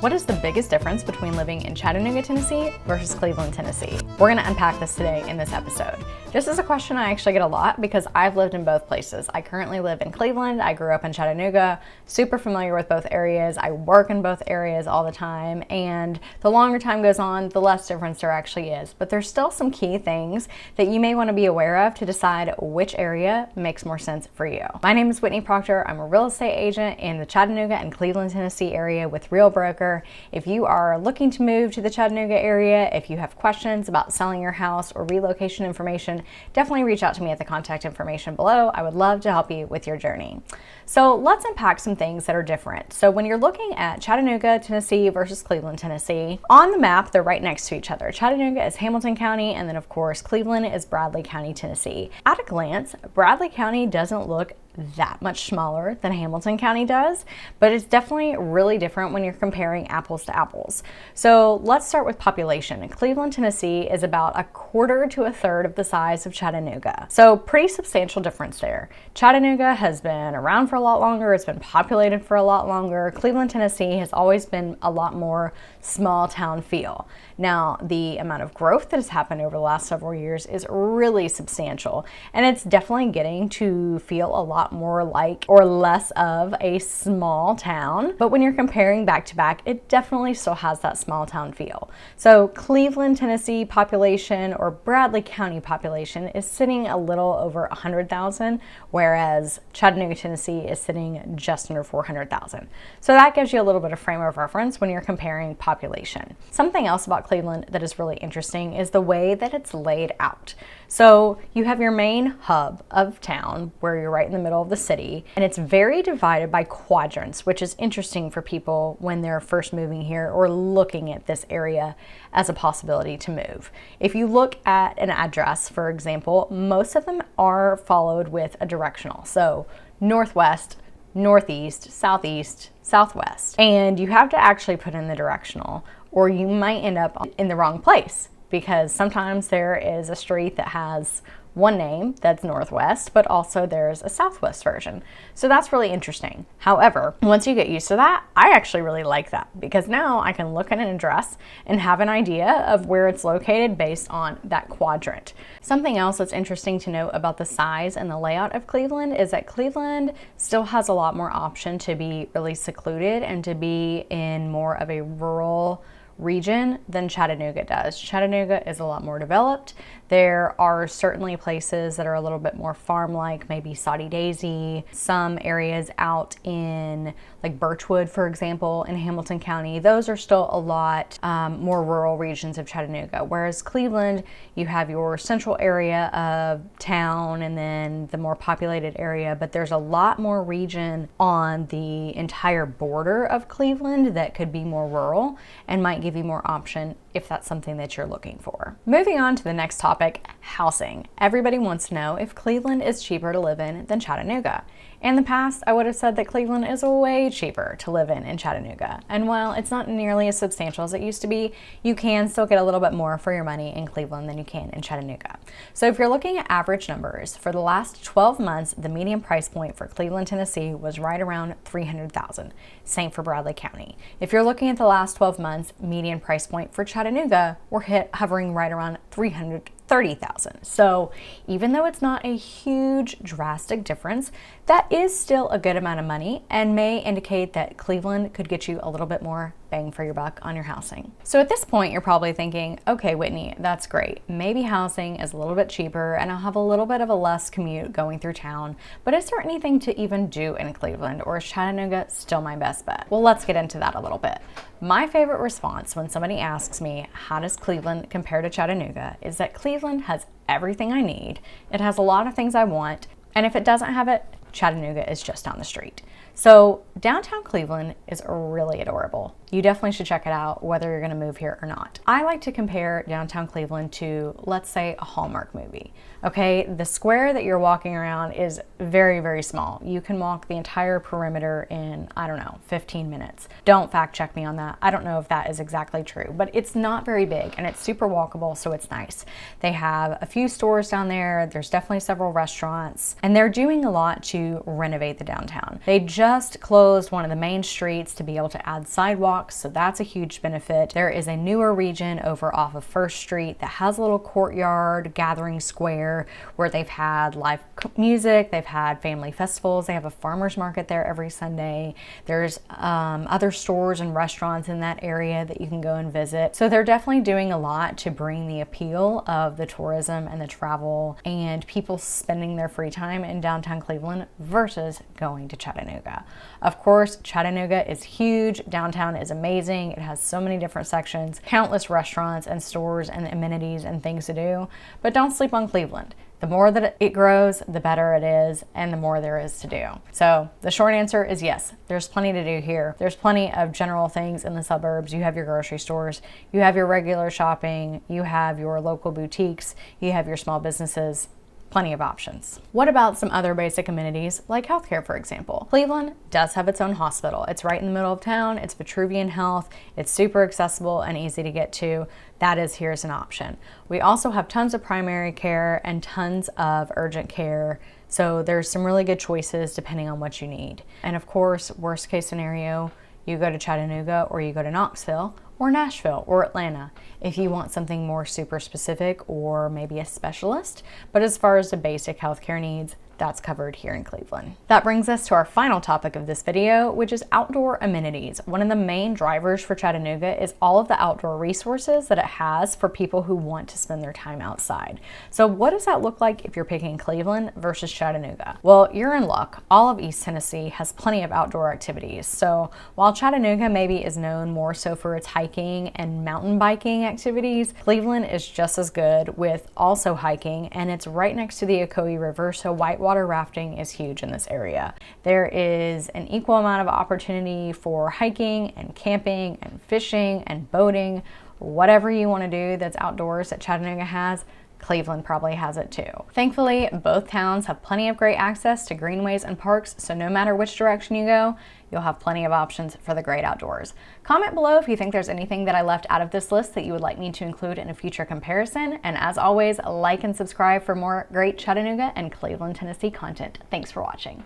What is the biggest difference between living in Chattanooga, Tennessee versus Cleveland, Tennessee? We're gonna unpack this today in this episode. This is a question I actually get a lot because I've lived in both places. I currently live in Cleveland. I grew up in Chattanooga, super familiar with both areas. I work in both areas all the time, and the longer time goes on, the less difference there actually is. But there's still some key things that you may wanna be aware of to decide which area makes more sense for you. My name is Whitney Proctor. I'm a real estate agent in the Chattanooga and Cleveland, Tennessee area with Real Broker. If you are looking to move to the Chattanooga area, if you have questions about selling your house or relocation information, definitely reach out to me at the contact information below. I would love to help you with your journey. So let's unpack some things that are different. So when you're looking at Chattanooga, Tennessee versus Cleveland, Tennessee, on the map, they're right next to each other. Chattanooga is Hamilton County, and then of course, Cleveland is Bradley County, Tennessee. At a glance, Bradley County doesn't look that much smaller than Hamilton County does, but it's definitely really different when you're comparing apples to apples. So let's start with population. Cleveland, Tennessee is about a quarter to a third of the size of Chattanooga. So pretty substantial difference there. Chattanooga has been around for a lot longer. It's been populated for a lot longer. Cleveland, Tennessee has always been a lot more small town feel. Now, the amount of growth that has happened over the last several years is really substantial, and it's definitely getting to feel a lot more like or less of a small town. But when you're comparing back to back, it definitely still has that small town feel. So Cleveland, Tennessee population or Bradley County population is sitting a little over 100,000, whereas Chattanooga, Tennessee is sitting just under 400,000. So that gives you a little bit of frame of reference when you're comparing population. Something else about Cleveland that is really interesting is the way that it's laid out. So you have your main hub of town where you're right in the middle of the city, and it's very divided by quadrants, which is interesting for people when they're first moving here or looking at this area as a possibility to move. If you look at an address, for example, most of them are followed with a directional. So northwest, northeast, southeast, southwest. And you have to actually put in the directional, or you might end up in the wrong place, because sometimes there is a street that has one name that's northwest, but also there's a southwest version. So that's really interesting. However, once you get used to that, I actually really like that, because now I can look at an address and have an idea of where it's located based on that quadrant. Something else that's interesting to note about the size and the layout of Cleveland is that Cleveland still has a lot more option to be really secluded and to be in more of a rural region than Chattanooga does. Chattanooga is a lot more developed. There are certainly places that are a little bit more farm-like, maybe Soddy Daisy, some areas out in like Birchwood, for example, in Hamilton County. Those are still a lot more rural regions of Chattanooga. Whereas Cleveland, you have your central area of town and then the more populated area, but there's a lot more region on the entire border of Cleveland that could be more rural and might give you more option if that's something that you're looking for. Moving on to the next topic, housing. Everybody wants to know if Cleveland is cheaper to live in than Chattanooga. In the past, I would have said that Cleveland is way cheaper to live in Chattanooga. And while it's not nearly as substantial as it used to be, you can still get a little bit more for your money in Cleveland than you can in Chattanooga. So if you're looking at average numbers, for the last 12 months, the median price point for Cleveland, Tennessee was right around $300,000. Same for Bradley County. If you're looking at the last 12 months, median price point for Chattanooga, we're hovering right around $330,000. So even though it's not a huge drastic difference, that is still a good amount of money and may indicate that Cleveland could get you a little bit more bang for your buck on your housing. So at this point, you're probably thinking, okay, Whitney, that's great. Maybe housing is a little bit cheaper and I'll have a little bit of a less commute going through town, but is there anything to even do in Cleveland, or is Chattanooga still my best bet? Well, let's get into that a little bit. My favorite response when somebody asks me, how does Cleveland compare to Chattanooga, is that Cleveland has everything I need. It has a lot of things I want. And if it doesn't have it, Chattanooga is just down the street. So downtown Cleveland is really adorable. You definitely should check it out, whether you're gonna move here or not. I like to compare downtown Cleveland to, let's say, a Hallmark movie. Okay, the square that you're walking around is very, very small. You can walk the entire perimeter in, I don't know, 15 minutes. Don't fact check me on that. I don't know if that is exactly true, but it's not very big and it's super walkable, so it's nice. They have a few stores down there. There's definitely several restaurants, and they're doing a lot to renovate the downtown. They just just closed one of the main streets to be able to add sidewalks, so that's a huge benefit. There is a newer region over off of First Street that has a little courtyard, gathering square, where they've had live music, they've had family festivals, they have a farmer's market there every Sunday. There's other stores and restaurants in that area that you can go and visit. So they're definitely doing a lot to bring the appeal of the tourism and the travel and people spending their free time in downtown Cleveland versus going to Chattanooga. Of course, Chattanooga is huge. Downtown is amazing. It has so many different sections, countless restaurants and stores and amenities and things to do, but don't sleep on Cleveland. The more that it grows, the better it is, and the more there is to do. So the short answer is yes, there's plenty to do here. There's plenty of general things in the suburbs. You have your grocery stores, you have your regular shopping, you have your local boutiques, you have your small businesses. Plenty of options. What about some other basic amenities like healthcare, for example? Cleveland does have its own hospital. It's right in the middle of town. It's Vitruvian Health. It's super accessible and easy to get to. That is here as an option. We also have tons of primary care and tons of urgent care. So there's some really good choices depending on what you need. And of course, worst case scenario, you go to Chattanooga or you go to Knoxville or Nashville or Atlanta if you want something more super specific or maybe a specialist. But as far as the basic healthcare needs, that's covered here in Cleveland. That brings us to our final topic of this video, which is outdoor amenities. One of the main drivers for Chattanooga is all of the outdoor resources that it has for people who want to spend their time outside. So what does that look like if you're picking Cleveland versus Chattanooga? Well, you're in luck. All of East Tennessee has plenty of outdoor activities. So while Chattanooga maybe is known more so for its hiking and mountain biking activities, Cleveland is just as good with also hiking, and it's right next to the Ocoee River, so whitewater rafting is huge in this area. There is an equal amount of opportunity for hiking and camping and fishing and boating. Whatever you want to do that's outdoors that Chattanooga has, Cleveland probably has it too. Thankfully, both towns have plenty of great access to greenways and parks, so no matter which direction you go, you'll have plenty of options for the great outdoors. Comment below if you think there's anything that I left out of this list that you would like me to include in a future comparison. And as always, like and subscribe for more great Chattanooga and Cleveland, Tennessee content. Thanks for watching.